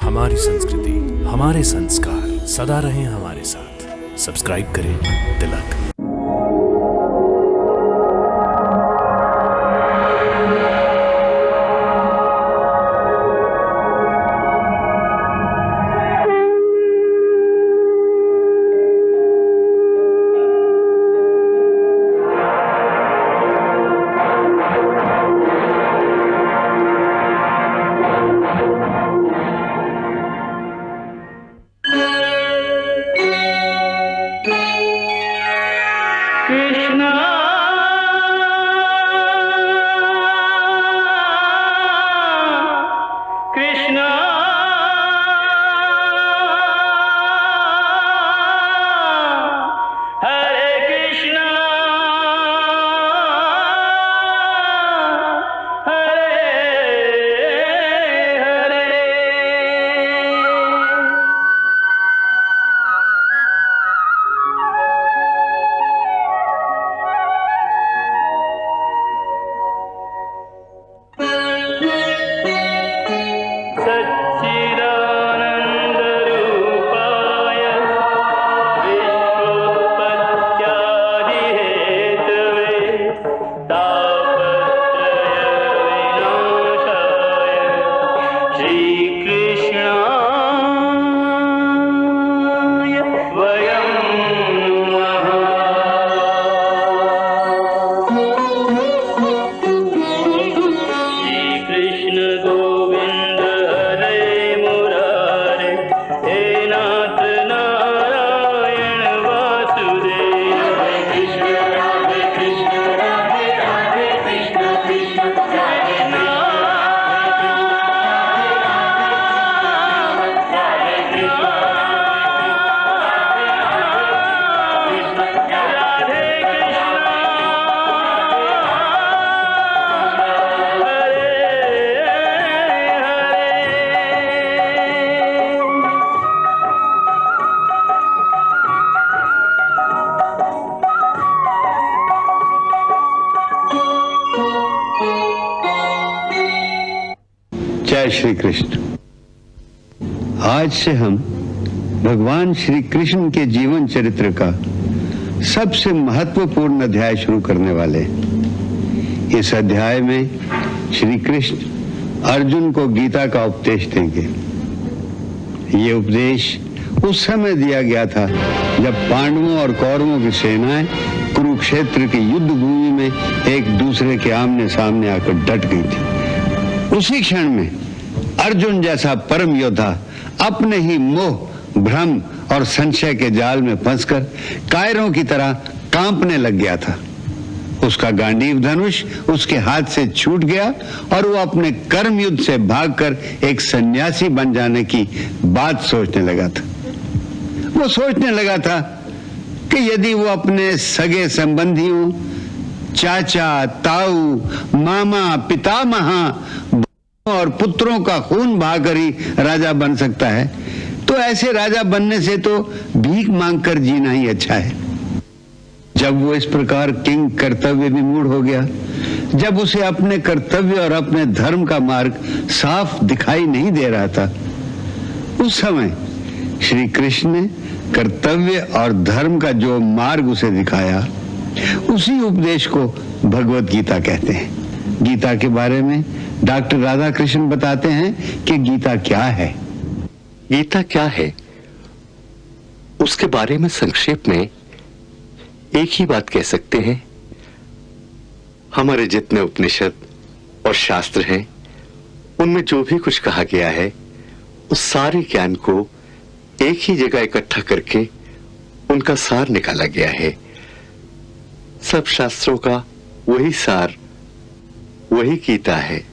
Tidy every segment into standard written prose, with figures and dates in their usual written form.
हमारी संस्कृति, हमारे संस्कार सदा रहें हमारे साथ। सब्सक्राइब करें तिलक। जय श्री कृष्ण। आज से हम भगवान श्री कृष्ण के जीवन चरित्र का सबसे महत्वपूर्ण अध्याय शुरू करने वाले हैं। इस अध्याय में श्री कृष्ण अर्जुन को गीता का उपदेश देंगे। ये उपदेश उस समय दिया गया था जब पांडवों और कौरवों की सेनाएं कुरुक्षेत्र की युद्ध भूमि में एक दूसरे के आमने सामने आकर डट गई थी। उसी क्षण में अर्जुन जैसा परम योद्धा अपने ही मोह, भ्रम और संशय के जाल में फंसकर कायरों की तरह कांपने लग गया था। उसका गांडीव धनुष उसके हाथ से छूट गया और वो अपने कर्म युद्ध से भागकर एक सन्यासी बन जाने की बात सोचने लगा था। वो सोचने लगा था कि यदि वो अपने सगे संबंधियों, चाचा, ताऊ, मामा, पितामह और पुत्रों का खून बहाकर ही राजा बन सकता है, तो ऐसे राजा बनने से तो भीख मांगकर जीना ही अच्छा है। जब वो इस प्रकार किंग कर्तव्य विमूढ़ हो गया, जब उसे अपने कर्तव्य और अपने धर्म का मार्ग साफ दिखाई नहीं दे रहा था, उस समय श्री कृष्ण ने कर्तव्य और धर्म का जो मार्ग उसे दिखाया, उसी उपदेश को भगवत गीता कहते हैं। गीता के बारे में डॉक्टर राधा कृष्ण बताते हैं कि गीता क्या है। गीता क्या है, उसके बारे में संक्षेप में एक ही बात कह सकते हैं। हमारे जितने उपनिषद और शास्त्र हैं, उनमें जो भी कुछ कहा गया है, उस सारे ज्ञान को एक ही जगह इकट्ठा करके उनका सार निकाला गया है। सब शास्त्रों का वही सार, वही गीता है।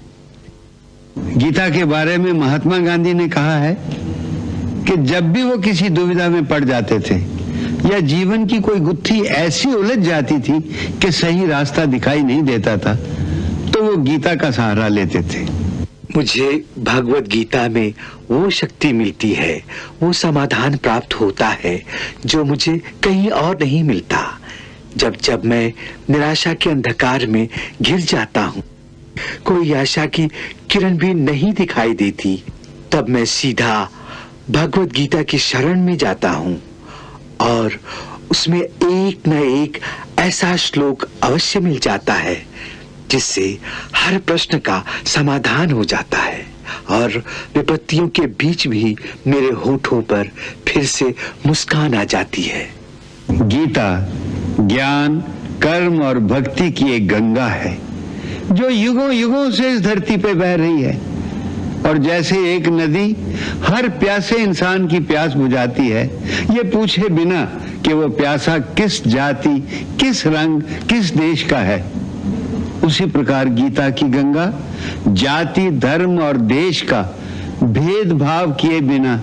गीता के बारे में महात्मा गांधी ने कहा है कि जब भी वो किसी दुविधा में पड़ जाते थे या जीवन की कोई गुत्थी ऐसी उलझ जाती थी कि सही रास्ता दिखाई नहीं देता था, तो वो गीता का सहारा लेते थे। मुझे भगवत गीता में वो शक्ति मिलती है, वो समाधान प्राप्त होता है जो मुझे कहीं और नहीं मिलता। जब जब मैं निराशा के अंधकार में घिर जाता हूँ, कोई आशा की किरण भी नहीं दिखाई देती, तब मैं सीधा भगवत गीता की शरण में जाता हूं और उसमें एक न एक ऐसा श्लोक अवश्य मिल जाता है जिससे हर प्रश्न का समाधान हो जाता है और विपत्तियों के बीच भी मेरे होठों पर फिर से मुस्कान आ जाती है। गीता ज्ञान, कर्म और भक्ति की एक गंगा है जो युगों युगों से इस धरती पे बह रही है, और जैसे एक नदी हर प्यासे इंसान की प्यास बुझाती है, ये पूछे बिना कि वो प्यासा किस जाति, किस रंग, किस देश का है, उसी प्रकार गीता की गंगा जाति, धर्म और देश का भेदभाव किए बिना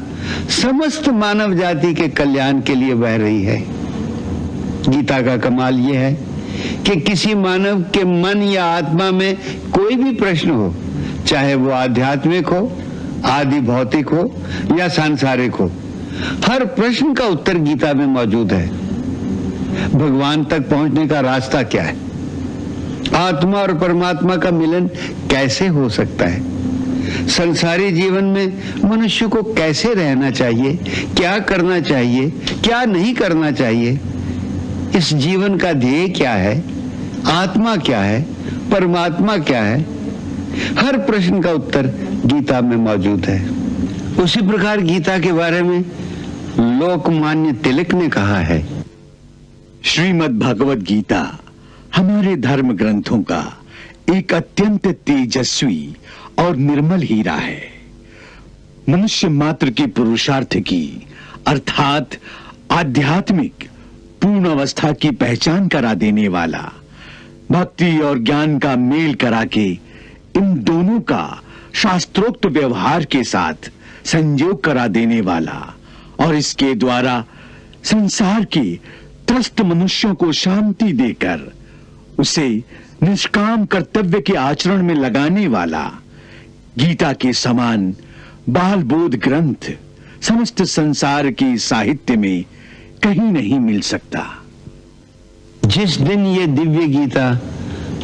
समस्त मानव जाति के कल्याण के लिए बह रही है। गीता का कमाल यह है कि किसी मानव के मन या आत्मा में कोई भी प्रश्न हो, चाहे वो आध्यात्मिक हो, आदि भौतिक हो या सांसारिक हो, हर प्रश्न का उत्तर गीता में मौजूद है। भगवान तक पहुंचने का रास्ता क्या है? आत्मा और परमात्मा का मिलन कैसे हो सकता है? संसारी जीवन में मनुष्य को कैसे रहना चाहिए, क्या करना चाहिए, क्या नहीं करना चाहिए, इस जीवन का ध्येय क्या है, आत्मा क्या है, परमात्मा क्या है, हर प्रश्न का उत्तर गीता में मौजूद है। उसी प्रकार गीता के बारे में लोकमान्य तिलक ने कहा है, श्रीमद् भगवत गीता हमारे धर्म ग्रंथों का एक अत्यंत तेजस्वी और निर्मल हीरा है। मनुष्य मात्र के पुरुषार्थ की अर्थात आध्यात्मिक पूर्ण अवस्था की पहचान करा देने वाला, भक्ति और ज्ञान का मेल करा के इन दोनों का शास्त्रोक्त व्यवहार के साथ संयोग करा देने वाला और इसके द्वारा संसार के त्रस्त मनुष्यों को शांति देकर उसे निष्काम कर्तव्य के आचरण में लगाने वाला गीता के समान बाल बोध ग्रंथ समस्त संसार के साहित्य में कहीं नहीं मिल सकता। जिस दिन ये दिव्य गीता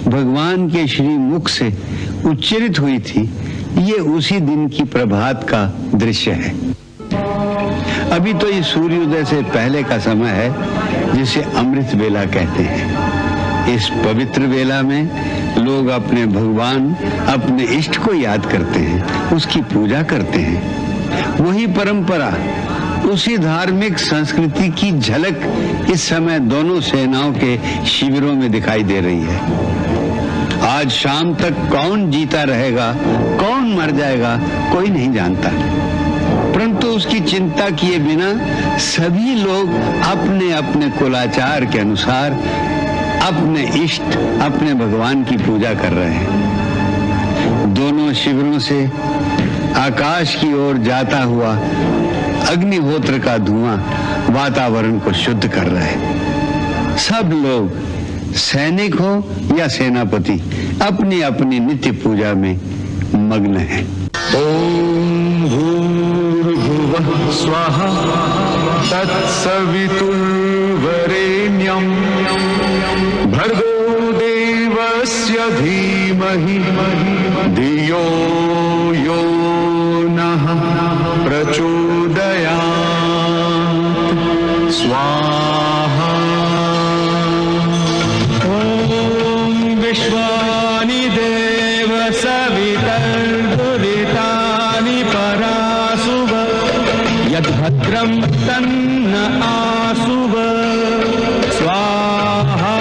भगवान के श्री मुख से उच्चरित हुई थी, ये उसी दिन की प्रभात का दृश्य है। अभी तो ये सूर्योदय से पहले का समय है जिसे अमृत वेला कहते हैं। इस पवित्र वेला में लोग अपने भगवान, अपने इष्ट को याद करते हैं, उसकी पूजा करते हैं। वही परंपरा, उसी धार्मिक संस्कृति की झलक इस समय दोनों सेनाओं के शिविरों में दिखाई दे रही है। आज शाम तक कौन जीता रहेगा, कौन मर जाएगा, कोई नहीं जानता, परंतु उसकी चिंता किए बिना सभी लोग अपने अपने कुलाचार के अनुसार अपने इष्ट, अपने भगवान की पूजा कर रहे हैं। दोनों शिविरों से आकाश की ओर जाता हुआ अग्निहोत्र का धुआं वातावरण को शुद्ध कर रहा है। सब लोग, सैनिक हो या सेनापति, अपनी अपनी नित्य पूजा में मग्न हैं। ओम भूर्भुवः स्वाहा तत्सवितुर्वरेण्यं भर्गो देवस्य धीमहि धियो यो नः प्रचोदयात् स्वाहा। ओम विश्वानि देव सवितर्दुरितानि परासुव यद्भद्रं तन्न आसुव स्वाहा।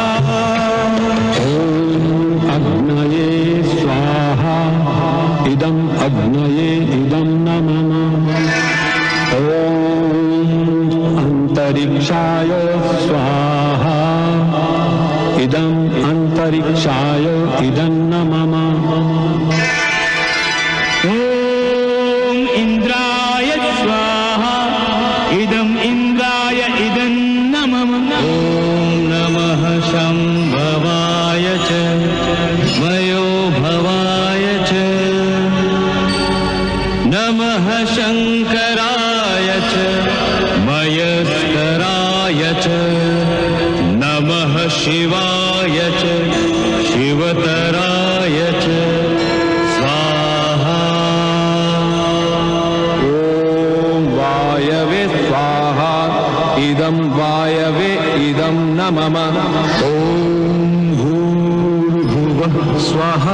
ओम अग्नये स्वाहा इदं अग्नये इदं नमः। ओम अंतरिक्षाय स्वाहा इदं अंतरिक्षाय इदं नमः। ओम इंद्राय स्वाहा इदं इंद्राय इदं नमः। ओम नमः शंभवाय च मयो भवाय च नमः शंकराय च मयस्कराय च नमः शिवाय च शिवतराय च स्वाहा। इदं वायवे इदं न मम ॐ भूर्भुवः स्वः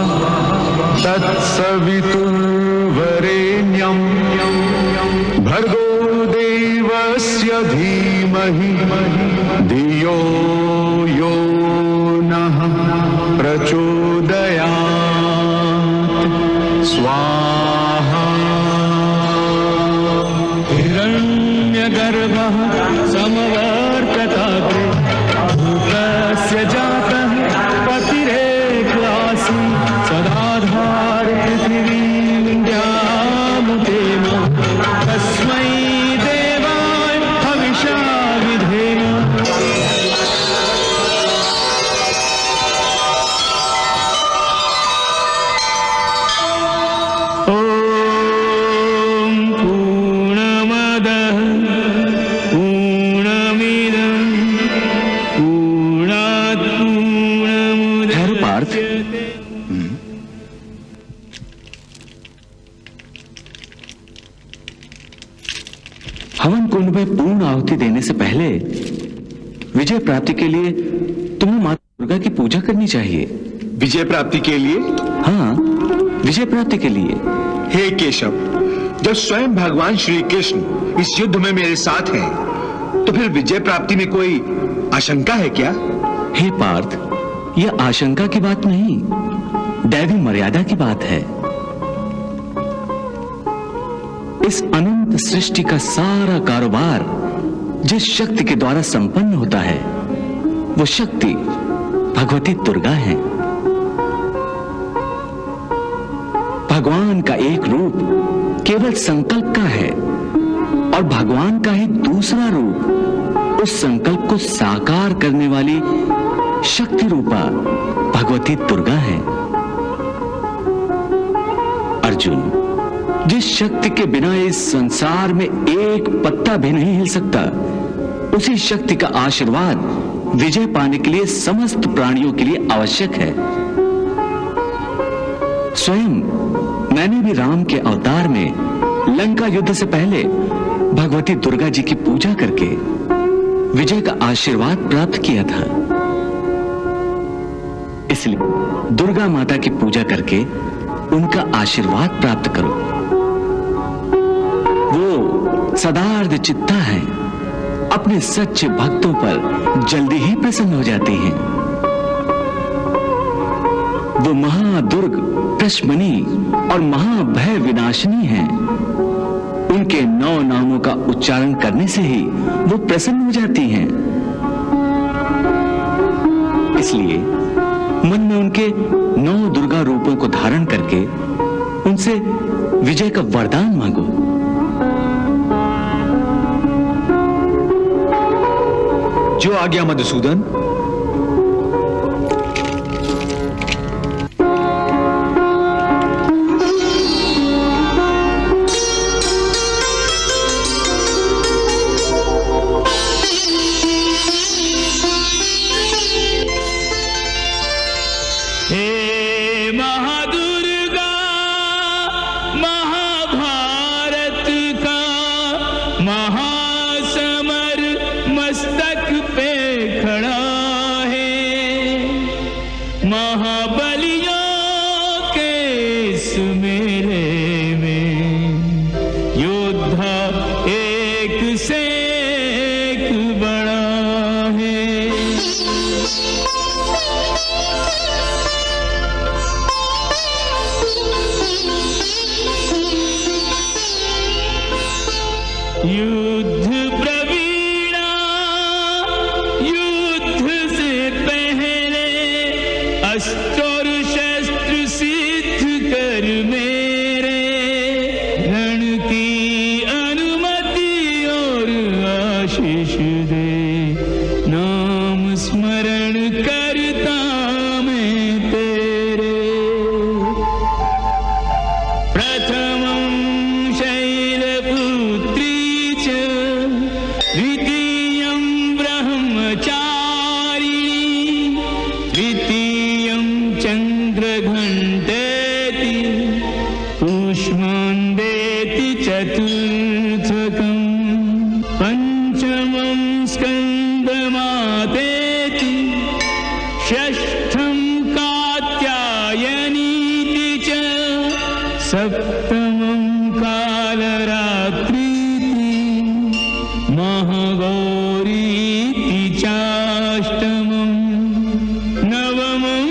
तत्सवितुर्वरेण्यं भर्गो देवस्य धीमहि धियो यो नः प्रचोदयात् स्वाहा हिरण्यगर्भः समवर्तताग्रे भूतस्य जातः पतिरेक आसीत् सदाधार पृथिवीं द्यामुतेम तस्मै देवाय हविषा विधेम ॐ पूर्णमदः पूर्णमिदं पूर्णात् ठहरो पार्थ। पूर्णमुदच्यते। हवन कुंड में पूर्ण आहुति देने से पहले विजय प्राप्ति के लिए तुम्हें माता दुर्गा की पूजा करनी चाहिए। विजय प्राप्ति के लिए? हाँ, विजय प्राप्ति के लिए। हे केशव, जब स्वयं भगवान श्री कृष्ण इस युद्ध में मेरे साथ हैं, तो फिर विजय प्राप्ति में कोई आशंका है क्या? हे पार्थ, यह आशंका की बात नहीं, दैवी मर्यादा की बात है। इस अनंत सृष्टि का सारा कारोबार जिस शक्ति के द्वारा संपन्न होता है, वो शक्ति भगवती दुर्गा है। भगवान का एक रूप केवल संकल्प का है और भगवान का ही दूसरा रूप उस संकल्प को साकार करने वाली शक्ति रूपा भगवती दुर्गा है। अर्जुन, जिस शक्ति के बिना इस संसार में एक पत्ता भी नहीं हिल सकता, उसी शक्ति का आशीर्वाद विजय पाने के लिए समस्त प्राणियों के लिए आवश्यक है। स्वयं मैंने भी राम के अवतार में लंका युद्ध से पहले भगवती दुर्गा जी की पूजा करके विजय का आशीर्वाद प्राप्त किया था। इसलिए दुर्गा माता की पूजा करके उनका आशीर्वाद प्राप्त करो। वो सदार्थ चित्ता है, अपने सच्चे भक्तों पर जल्दी ही प्रसन्न हो जाती हैं। वो महादुर्ग, प्रशमनी और महाभय विनाशिनी हैं। उनके 9 नामों का उच्चारण करने से ही वो प्रसन्न हो जाती हैं। इसलिए मन में उनके 9 दुर्गा रूपों को धारण करके उनसे विजय का वरदान मांगो। जो आज्ञा मधुसूदन। हे महादुर्गा, महाभारत का महासमर मस्तक पे खड़ा है। महाबलियों के इस मेले में योद्धा एक से एक बड़ा है। युद्ध प्रवीणा, युद्ध से पहले अस्त्र और शस्त्र सिद्ध कर मेरे, रण की अनुमति और आशीष दे, नाम स्मरण करता मैं तेरे। प्रथमं शैलपुत्री च महागौरीति चाष्टमं नवमं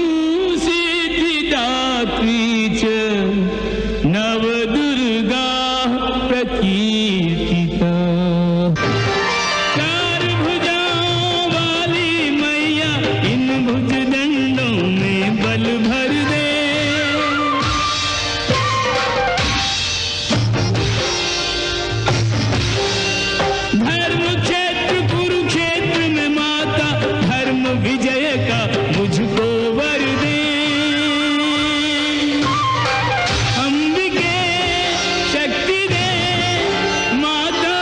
सिद्धिदात्री च नवदुर्गा प्रकीर्तिता। चार भुजाओं वाली मैया इन भुजदंडों में बल भर दे। धर्म क्षेत्र कुरुक्षेत्र में माता धर्म विजय का मुझको वर दे। अंबिके शक्ति दे माता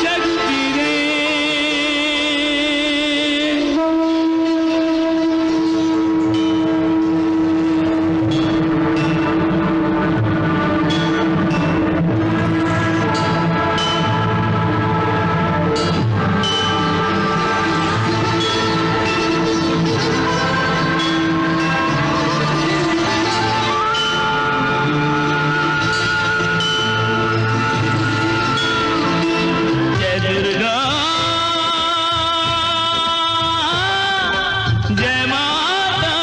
शक्ति दे। जय दुर्गा जय माता।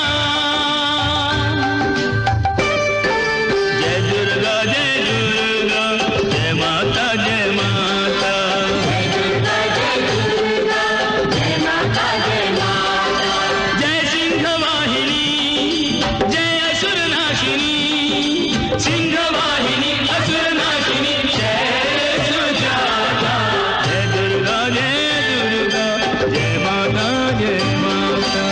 जय दुर्गा जय दुर्गा जय माता जय माता। जय सिंह वाहिनी जय असुर नाशिनी। सिंह वाहिनी असुर नाशिनी जय सुजाता। जय दुर्गा जय माता जय माता।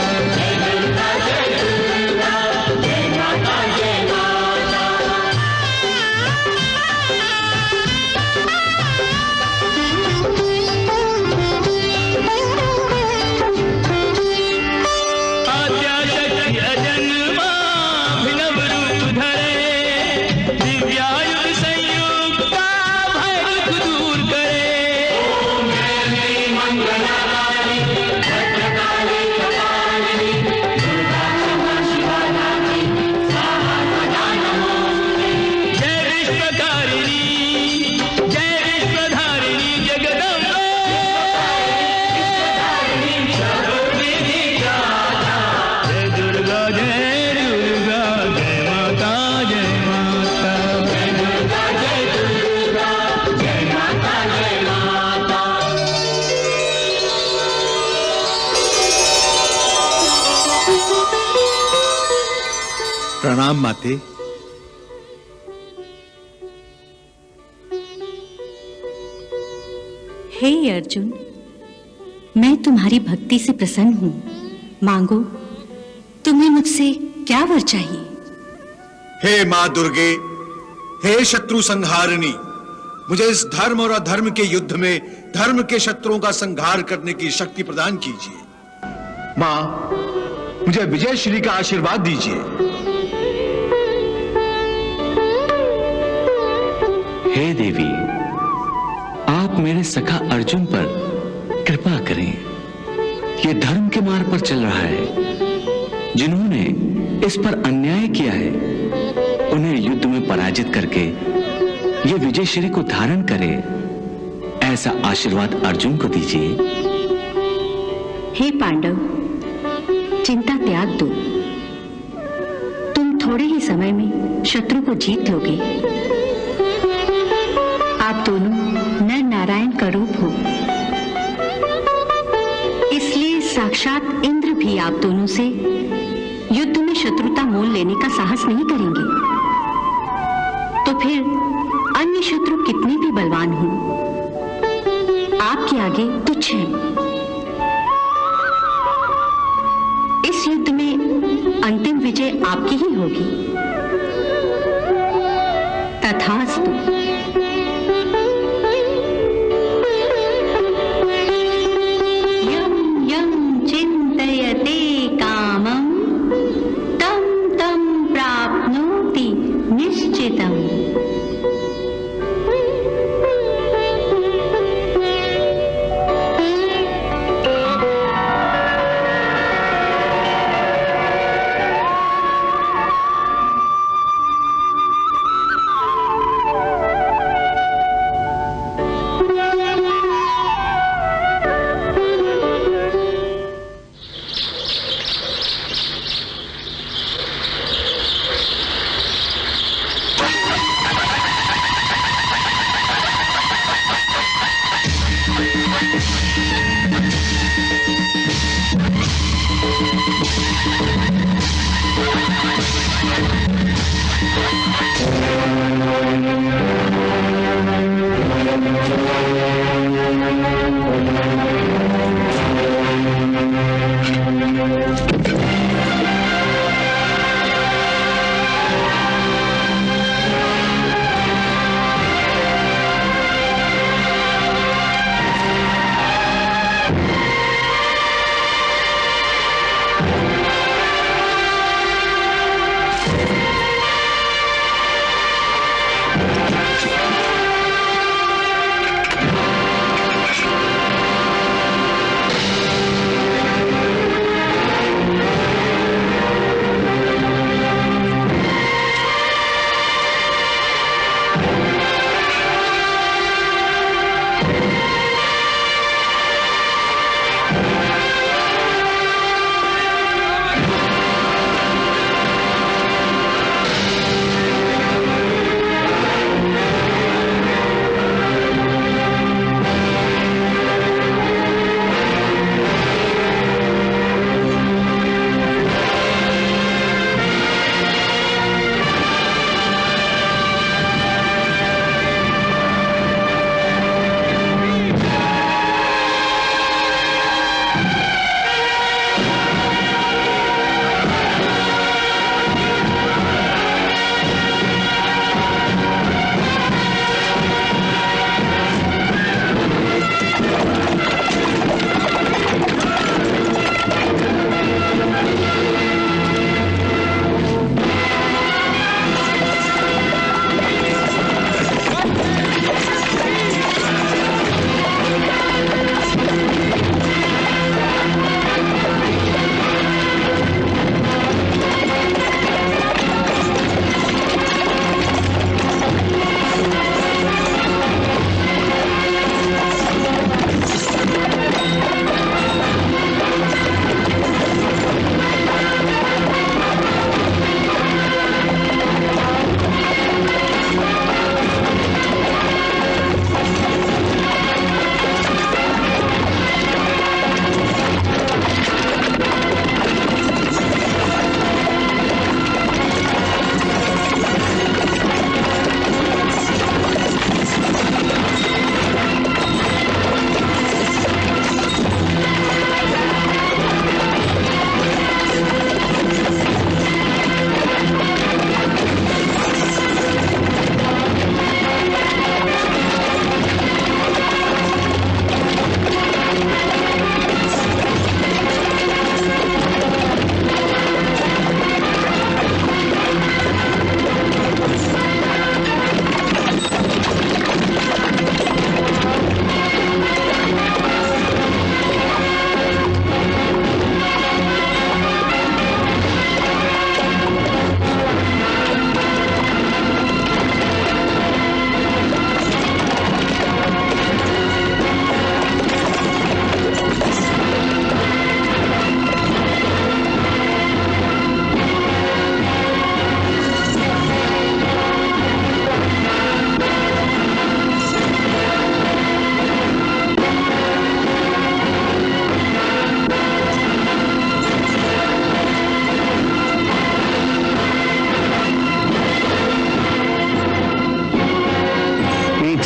आद्याशक्ति अजन्मा अभिनव रूप धरे। दिव्यायुध संयुक्ता भय दुख दूर करे। जय विश्वकारिणी जय विश्वधारिणी जगदम्बे। जय दुर्गा जय माता जय माता। प्रणाम माते। हे अर्जुन, मैं तुम्हारी भक्ति से प्रसन्न हूँ। मांगो, तुम्हें मुझसे क्या वर चाहिए? हे माँ दुर्गे, हे शत्रु संहारिणी, मुझे इस धर्म और अधर्म के युद्ध में धर्म के शत्रुओं का संहार करने की शक्ति प्रदान कीजिए। माँ, मुझे विजय श्री का आशीर्वाद दीजिए। हे देवी, आप मेरे सखा अर्जुन पर कृपा करें। ये धर्म के मार्ग पर चल रहा है। जिन्होंने इस पर अन्याय किया है उन्हें युद्ध में पराजित करके ये विजय श्री को धारण करे, ऐसा आशीर्वाद अर्जुन को दीजिए। हे पांडव, चिंता त्याग दो। तुम थोड़े ही समय में शत्रु को जीत लोगे। आप दोनों नर नारायण का रूप हो, इसलिए साक्षात इंद्र भी आप दोनों से युद्ध में शत्रुता मोल लेने का साहस नहीं करेंगे। तो फिर अन्य शत्रु कितने भी बलवान हों, आपके आगे तुच्छ हैं। इस युद्ध में अंतिम विजय आपकी ही होगी। तथास्तु। यं यं चिन्तयते कामं तं तं प्राप्नोति निश्चितम्।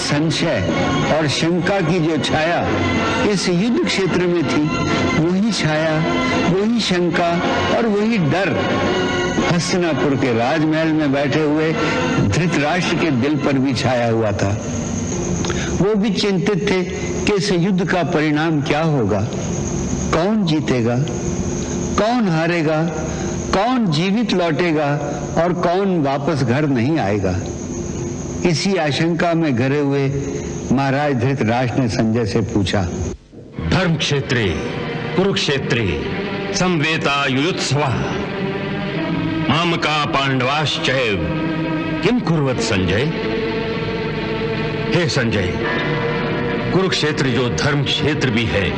संशय और शंका की जो छाया इस युद्ध क्षेत्र में थी, वही छाया, वही शंका और वही डर हस्तिनापुर के राजमहल में बैठे हुए धृतराष्ट्र के दिल पर भी छाया हुआ था। वो भी चिंतित थे कि इस युद्ध का परिणाम क्या होगा, कौन जीतेगा, कौन हारेगा, कौन जीवित लौटेगा और कौन वापस घर नहीं आएगा। इसी आशंका में घिरे हुए महाराज धृतराष्ट्र ने संजय से पूछा, धर्म क्षेत्रे कुरुक्षेत्रे संवेता युयुत्सवः मामका पांडवाश्चैव किम कुर्वत संजय। हे संजय, कुरुक्षेत्र जो धर्म क्षेत्र भी है,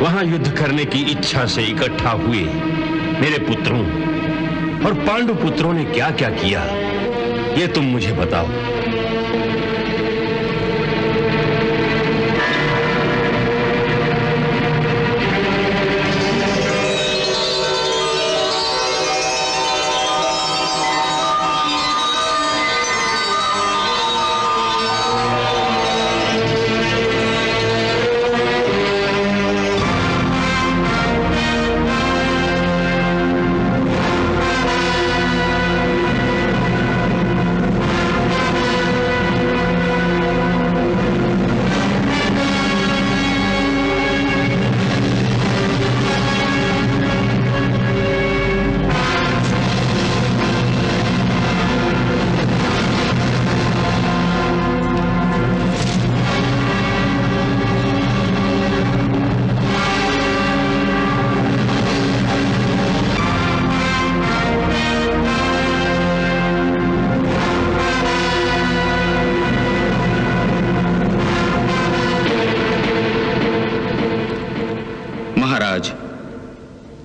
वहां युद्ध करने की इच्छा से इकट्ठा हुए मेरे पुत्रों और पांडु पुत्रों ने क्या क्या किया, ये तुम मुझे बताओ।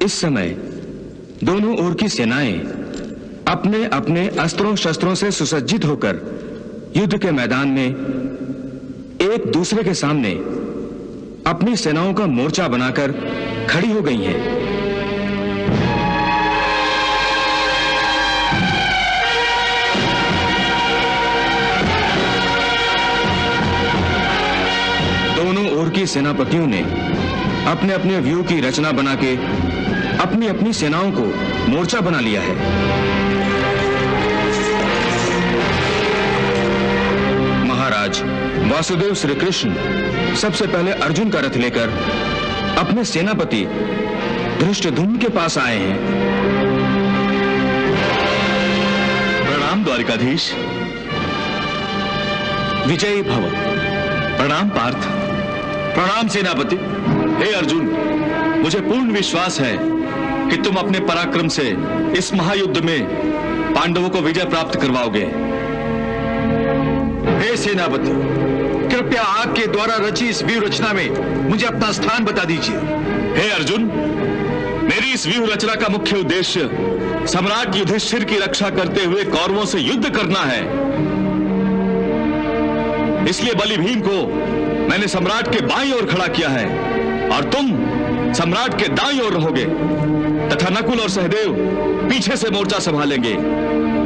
इस समय दोनों ओर की सेनाएं अपने अपने अस्त्रों शस्त्रों से सुसज्जित होकर युद्ध के मैदान में एक दूसरे के सामने अपनी सेनाओं का मोर्चा बनाकर खड़ी हो गई हैं। दोनों ओर की सेनापतियों ने अपने अपने व्यूह की रचना बना के अपनी अपनी सेनाओं को मोर्चा बना लिया है। महाराज वासुदेव श्री कृष्ण सबसे पहले अर्जुन का रथ लेकर अपने सेनापति धृष्टद्युम्न के पास आए हैं। प्रणाम द्वारिकाधीश। विजयी भव। प्रणाम पार्थ। प्रणाम सेनापति। हे अर्जुन, मुझे पूर्ण विश्वास है कि तुम अपने पराक्रम से इस महायुद्ध में पांडवों को विजय प्राप्त करवाओगे। हे सेनापति, कृपया आपके द्वारा रची इस व्यूह रचना में मुझे अपना स्थान बता दीजिए। हे अर्जुन, मेरी इस व्यूह रचना का मुख्य उद्देश्य सम्राट युधिष्ठिर की रक्षा करते हुए कौरवों से युद्ध करना है। इसलिए बलि भीम को मैंने सम्राट के बाईं ओर खड़ा किया है और तुम सम्राट के दाईं ओर रहोगे तथा नकुल और सहदेव पीछे से मोर्चा संभालेंगे।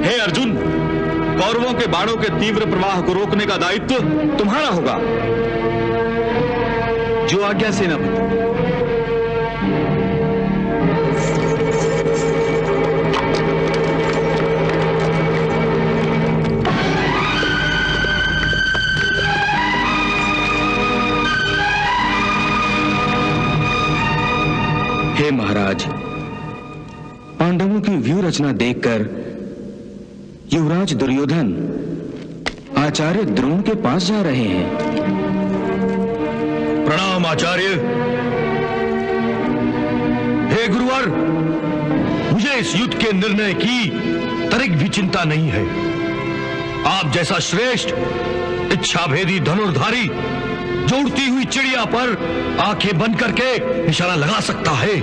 हे अर्जुन, कौरवों के बाणों के तीव्र प्रवाह को रोकने का दायित्व तुम्हारा होगा। जो आज्ञा सेनापति। हे महाराज, पांडवों की व्यूह रचना देखकर युवराज दुर्योधन आचार्य द्रोण के पास जा रहे हैं। प्रणाम आचार्य। हे गुरुवर, मुझे इस युद्ध के निर्णय की तनिक भी चिंता नहीं है। आप जैसा श्रेष्ठ इच्छाभेदी धनुर्धारी जो उड़ती हुई चिड़िया पर आंखें बंद करके निशाना लगा सकता है,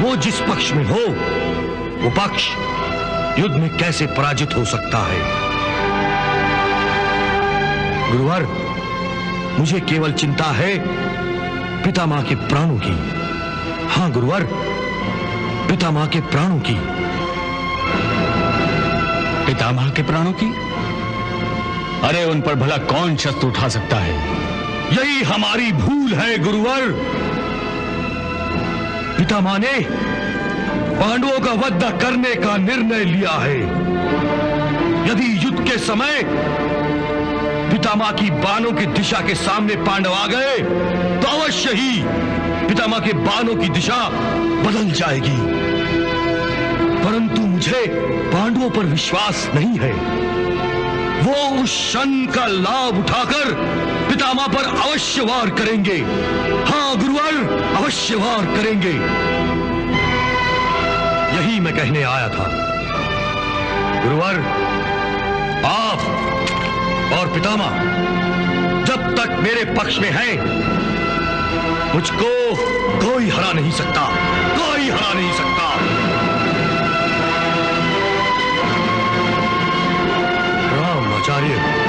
वो जिस पक्ष में हो वो पक्ष युद्ध में कैसे पराजित हो सकता है। गुरुवर, मुझे केवल चिंता है पितामह के प्राणों की। हाँ गुरुवर, पितामह के प्राणों की। पितामह के प्राणों की? अरे उन पर भला कौन शस्त्र उठा सकता है? यही हमारी भूल है गुरुवर। पितामह ने पांडवों का वध करने का निर्णय लिया है। यदि युद्ध के समय पितामह की बाणों की दिशा के सामने पांडव आ गए तो अवश्य ही पितामह के बाणों की दिशा बदल जाएगी। परंतु मुझे पांडवों पर विश्वास नहीं है। वो उस क्षण का लाभ उठाकर पितामह पर अवश्य वार करेंगे। हाँ गुरुवर, अवश्य वार करेंगे। यही मैं कहने आया था। गुरुवर, आप और पितामह जब तक मेरे पक्ष में हैं, मुझको कोई हरा नहीं सकता, कोई हरा नहीं सकता। राम आचार्य,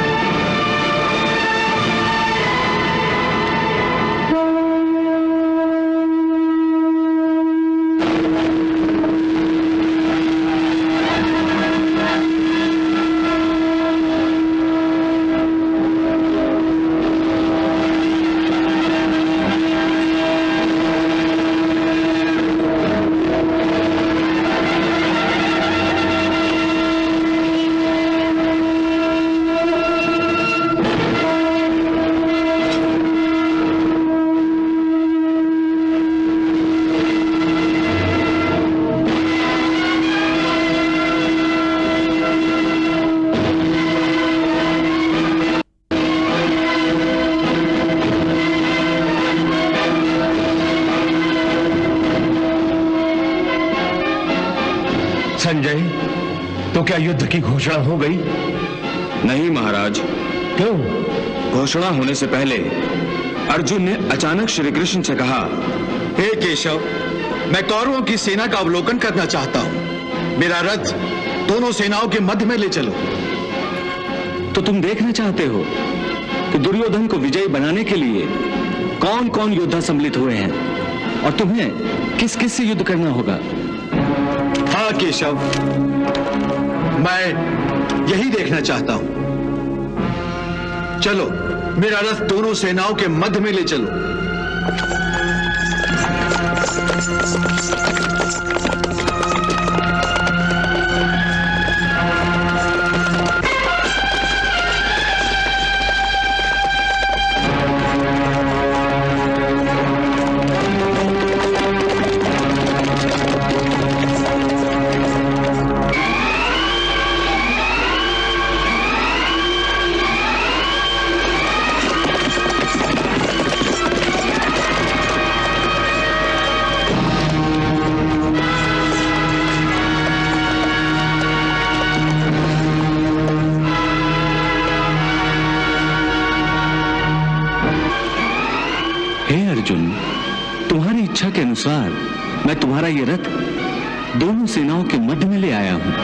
संजय, तो क्या युद्ध की घोषणा हो गई? नहीं महाराज। क्यों? घोषणा होने से पहले अर्जुन ने अचानक श्री कृष्ण से कहा, हे केशव, मैं कौरवों की सेना का अवलोकन करना चाहता हूं। मेरा रथ दोनों सेनाओं के मध्य में ले चलो। तो तुम देखना चाहते हो कि दुर्योधन को विजयी बनाने के लिए कौन कौन योद्धा सम्मिलित हुए हैं और तुम्हें किस किस से युद्ध करना होगा? हाँ केशव, मैं यही देखना चाहता हूं। चलो, मेरा रथ दोनों सेनाओं के मध्य में ले चलो। तुम्हारी इच्छा के अनुसार मैं तुम्हारा ये रथ दोनों सेनाओं के मध्य में ले आया हूं।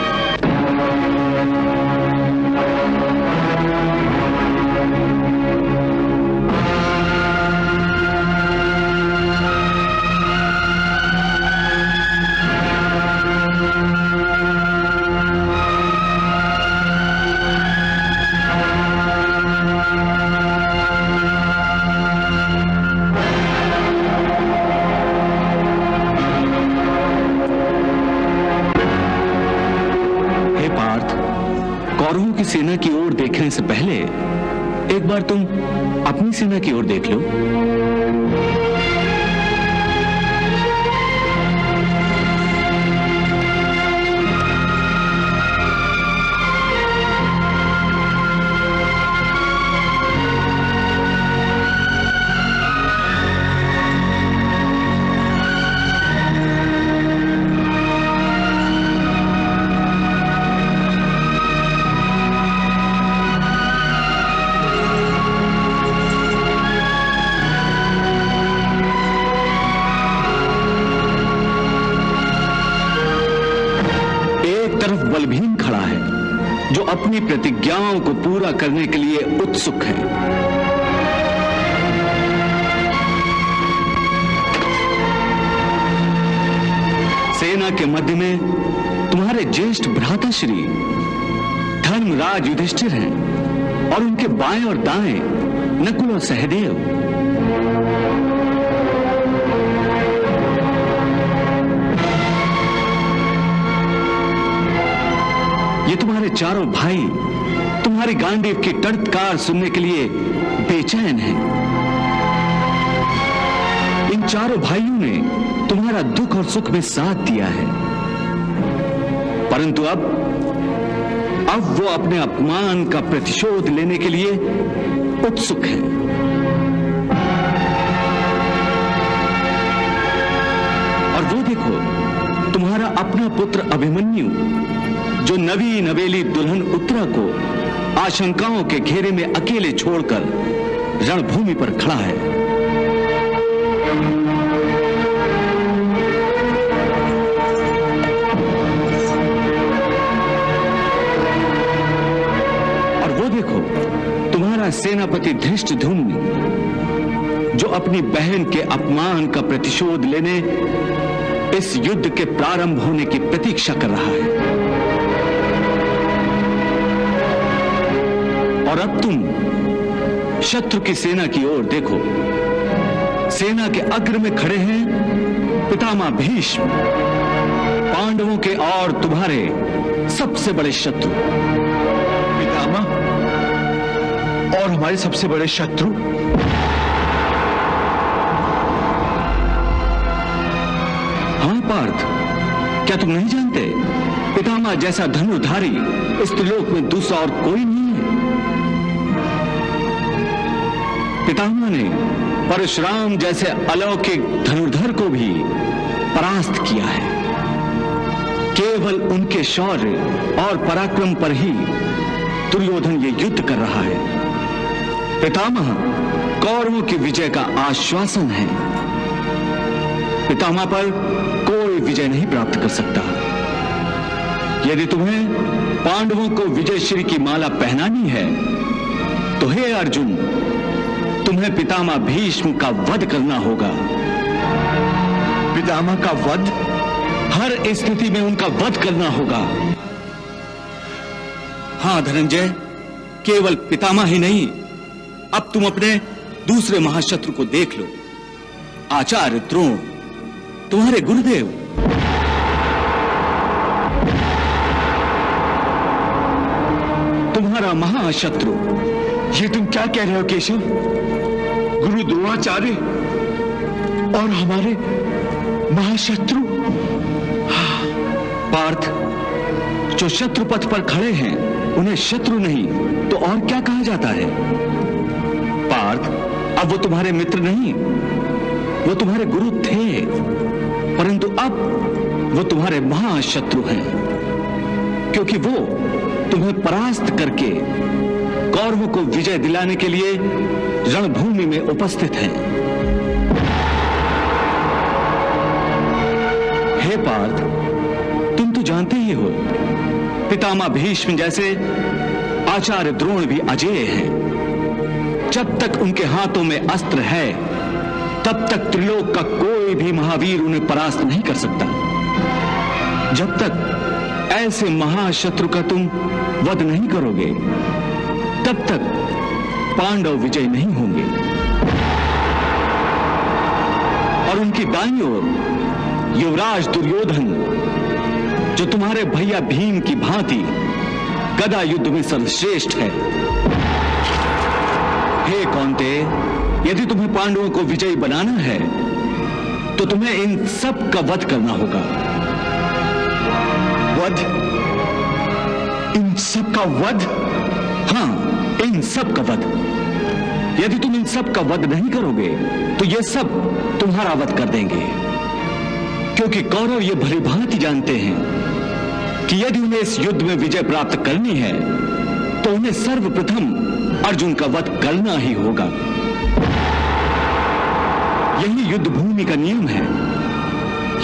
कौरवों की सेना की ओर देखने से पहले एक बार तुम अपनी सेना की ओर देख लो। बलभीम खड़ा है जो अपनी प्रतिज्ञाओं को पूरा करने के लिए उत्सुक है। सेना के मध्य में तुम्हारे ज्येष्ठ भ्राताश्री धर्मराज युधिष्ठिर हैं। और उनके बाएं और दाएं नकुल और सहदेव। ये तुम्हारे चारों भाई तुम्हारी गांडीव की टड़टकार सुनने के लिए बेचैन हैं। इन चारों भाइयों ने तुम्हारा दुख और सुख में साथ दिया है, परंतु अब वो अपने अपमान का प्रतिशोध लेने के लिए उत्सुक है। और वो देखो, तुम्हारा अपना पुत्र अभिमन्यु, जो नवी नवेली दुल्हन उत्तरा को आशंकाओं के घेरे में अकेले छोड़कर रणभूमि पर खड़ा है। और वो देखो, तुम्हारा सेनापति धृष्टद्युम्न, जो अपनी बहन के अपमान का प्रतिशोध लेने इस युद्ध के प्रारंभ होने की प्रतीक्षा कर रहा है। और अब तुम शत्रु की सेना की ओर देखो। सेना के अग्र में खड़े हैं पितामह भीष्म, पांडवों के और तुम्हारे सबसे बड़े शत्रु। पितामह और हमारे सबसे बड़े शत्रु? हाँ पार्थ, क्या तुम नहीं जानते? पितामह जैसा धनुर्धारी इस त्रिलोक में दूसरा और कोई नहीं है। पितामह ने परशुराम जैसे अलौकिक धनुर्धर को भी परास्त किया है। केवल उनके शौर्य और पराक्रम पर ही दुर्योधन ये युद्ध कर रहा है। पितामह कौरवों की विजय का आश्वासन है। पितामह पर कोई विजय नहीं प्राप्त कर सकता। यदि तुम्हें पांडवों को विजयश्री की माला पहनानी है तो हे अर्जुन, तुम्हें पितामह भीष्म का वध करना होगा। पितामह का वध? हर स्थिति में उनका वध करना होगा। हाँ धनंजय, केवल पितामह ही नहीं, अब तुम अपने दूसरे महाशत्रु को देख लो, आचार्य द्रोण, तुम्हारे गुरुदेव। तुम्हारा महाशत्रु। ये तुम क्या कह रहे हो केशव? गुरु द्रोणाचार्य और हमारे महाशत्रु? पार्थ, जो शत्रु पथ पर खड़े हैं उन्हें शत्रु नहीं तो और क्या कहा जाता है? पार्थ, अब वो तुम्हारे मित्र नहीं, वो तुम्हारे गुरु थे, परंतु अब वो तुम्हारे महाशत्रु हैं, क्योंकि वो तुम्हें परास्त करके कौरवों को विजय दिलाने के लिए रणभूमि में उपस्थित हैं। हे पार्थ, तुम तो जानते ही हो, पितामह भीष्म जैसे आचार्य द्रोण भी अजेय हैं। जब तक उनके हाथों में अस्त्र है, तब तक त्रिलोक का कोई भी महावीर उन्हें परास्त नहीं कर सकता। जब तक ऐसे महाशत्रु का तुम वध नहीं करोगे, तब तक पांडव विजय नहीं होंगे। और उनकी दाईं ओर युवराज दुर्योधन, जो तुम्हारे भैया भीम की भांति गदा युद्ध में सर्वश्रेष्ठ है। हे कौन्तेय, यदि तुम्हें पांडवों को विजयी बनाना है तो तुम्हें इन सब का वध करना होगा। वध? इन सब का वध? हाँ, इन सब का वध। यदि तुम इन सब का वध नहीं करोगे तो ये सब तुम्हारा वध कर देंगे, क्योंकि कौरव ये भली भांति जानते हैं कि यदि उन्हें इस युद्ध में विजय प्राप्त करनी है तो उन्हें सर्वप्रथम अर्जुन का वध करना ही होगा। यही युद्ध भूमि का नियम है।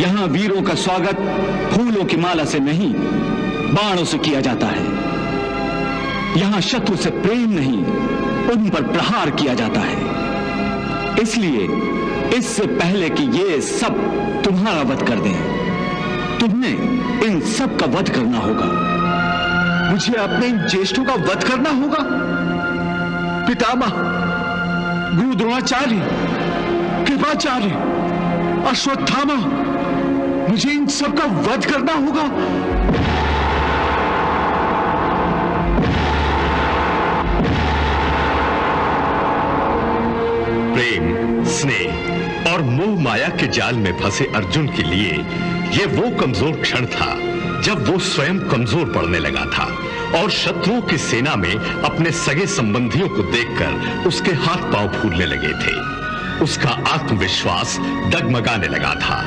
यहां वीरों का स्वागत फूलों की माला से नहीं, बाणों से किया जाता है। यहां शत्रु से प्रेम नहीं, उन पर प्रहार किया जाता है। इसलिए इससे पहले कि ये सब तुम्हारा वध कर दें, तुम्हें इन सब का वध करना होगा। मुझे अपने इन ज्येष्ठों का वध करना होगा? पितामह, गुरु द्रोणाचार्य, कृपाचार्य, अश्वत्थामा, मुझे इन सब का वध करना होगा। प्रेम, स्नेह और मोह माया के जाल में फंसे अर्जुन के लिए यह वो कमजोर क्षण था जब वो स्वयं कमजोर पड़ने लगा था और शत्रुओं की सेना में अपने सगे संबंधियों को देखकर उसके हाथ पांव फूलने लगे थे। उसका आत्मविश्वास डगमगाने लगा था।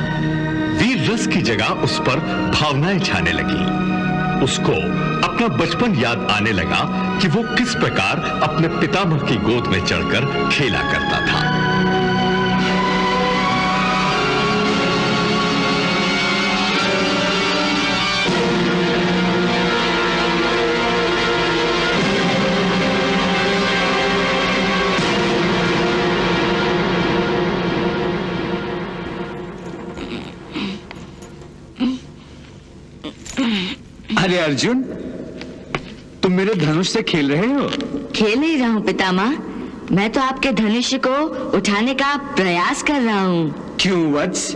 वीर रस की जगह उस पर भावनाएं छाने लगी। उसको अपना बचपन याद आने लगा कि वो किस प्रकार अपने पितामह की गोद में चढ़कर खेला करता था। अरे अर्जुन, तुम मेरे धनुष से खेल रहे हो? खेल नहीं रहा हूँ पितामह, मैं तो आपके धनुष को उठाने का प्रयास कर रहा हूँ। क्यों वत्स?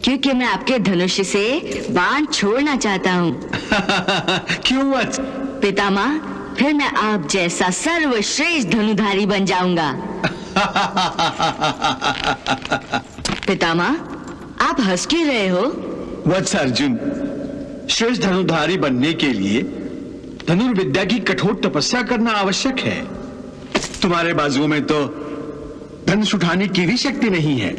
क्योंकि मैं आपके धनुष से बाण छोड़ना चाहता हूँ। क्यों वत्स? पितामह, फिर मैं आप जैसा सर्वश्रेष्ठ धनुधारी बन जाऊंगा। पितामह, आप हंस क्यों रहे हो? वत्स अर्जुन, श्रेष्ठ धनुधारी बनने के लिए धनुर्विद्या की कठोर तपस्या करना आवश्यक है। तुम्हारे बाजुओं में तो धनुष उठाने की भी शक्ति नहीं है,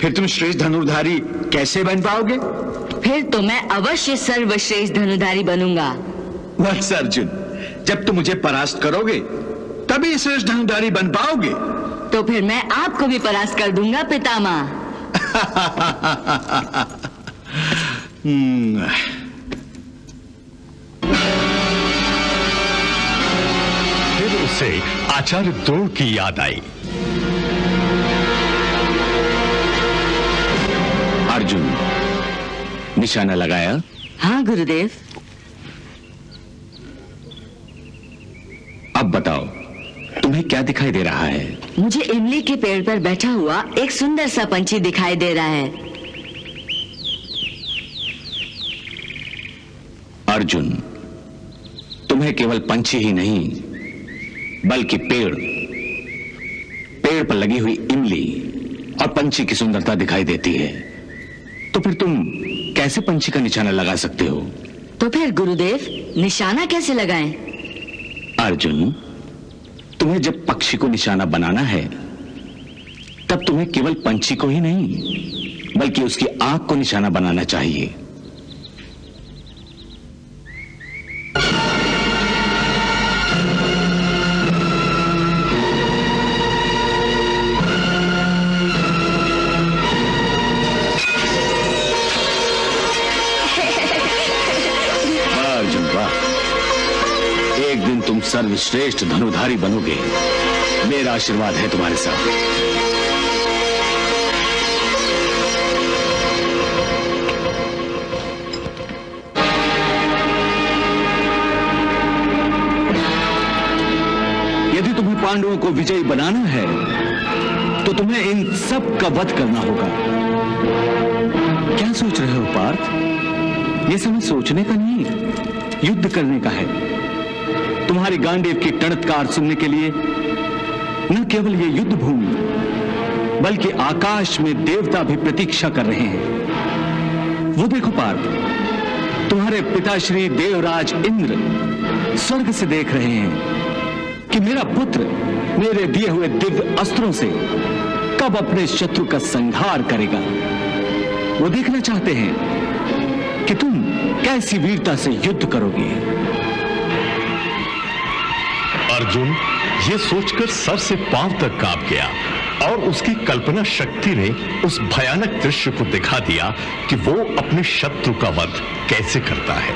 फिर तुम श्रेष्ठ धनुर्धारी कैसे बन पाओगे? फिर तो मैं अवश्य सर्वश्रेष्ठ धनुधारी बनूंगा। वत्स अर्जुन, जब तुम मुझे परास्त करोगे तभी श्रेष्ठ धनुधारी बन पाओगे। तो फिर मैं आपको भी परास्त कर दूंगा पितामह। फिर उसे आचार्य द्रोण की याद आई। अर्जुन, निशाना लगाया? हाँ गुरुदेव। अब बताओ, तुम्हें क्या दिखाई दे रहा है? मुझे इमली के पेड़ पर बैठा हुआ एक सुंदर सा पंछी दिखाई दे रहा है। अर्जुन, तुम्हें केवल पंछी ही नहीं बल्कि पेड़ पर लगी हुई इमली और पंछी की सुंदरता दिखाई देती है। तो फिर तुम कैसे पंछी का निशाना लगा सकते हो? तो फिर गुरुदेव, निशाना कैसे लगाएं? अर्जुन, तुम्हें जब पक्षी को निशाना बनाना है तब तुम्हें केवल पंछी को ही नहीं बल्कि उसकी आंख को निशाना बनाना चाहिए। सर्वश्रेष्ठ धनुधारी बनोगे, मेरा आशीर्वाद है तुम्हारे साथ। यदि तुम्हें पांडवों को विजयी बनाना है तो तुम्हें इन सब का वध करना होगा। क्या सोच रहे हो पार्थ? यह समय सोचने का नहीं, युद्ध करने का है। तुम्हारी गांडीव की टणत्कार सुनने के लिए न केवल ये युद्ध भूमि बल्कि आकाश में देवता भी प्रतीक्षा कर रहे हैं। वो देखो पार्थ, तुम्हारे पिताश्री देवराज इंद्र स्वर्ग से देख रहे हैं कि मेरा पुत्र मेरे दिए हुए दिव्य अस्त्रों से कब अपने शत्रु का संहार करेगा। वो देखना चाहते हैं कि तुम कैसी वीरता से युद्ध करोगे। अर्जुन ये सोचकर सर से पांव तक कांप गया और उसकी कल्पना शक्ति ने उस भयानक दृश्य को दिखा दिया कि वो अपने शत्रु का वध कैसे करता है।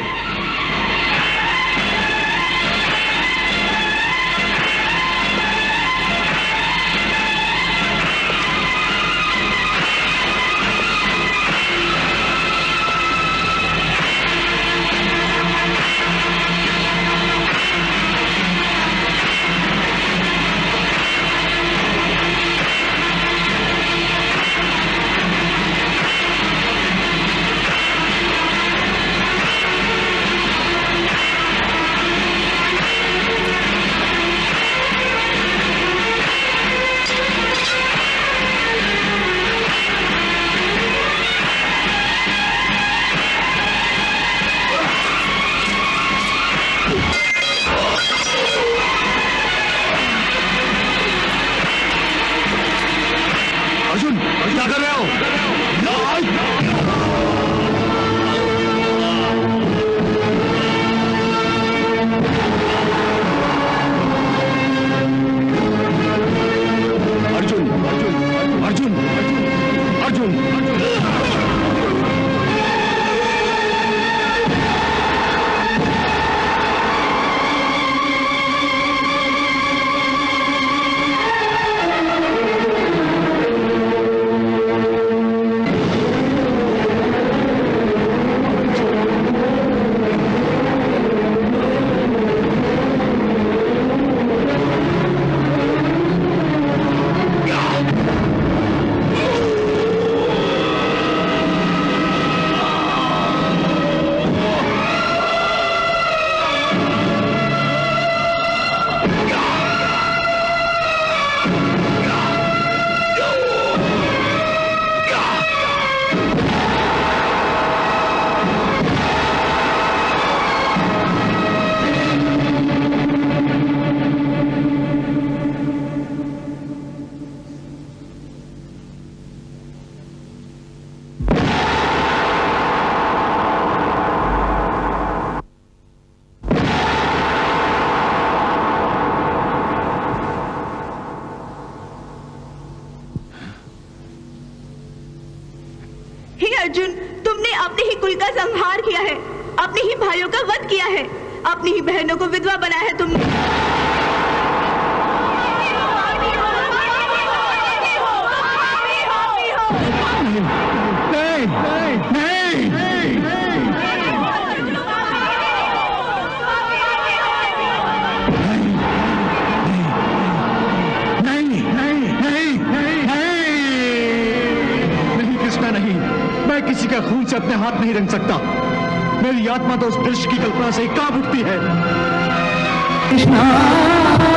अर्जुन, तुमने अपने ही कुल का संहार किया है, अपने ही भाइयों का वध किया है, अपनी ही बहनों को विधवा बनाया है तुमने। किसी का खून से अपने हाथ नहीं रंग सकता। मेरी आत्मा तो उस दृश्य की कल्पना से कांप उठती है। कृष्णा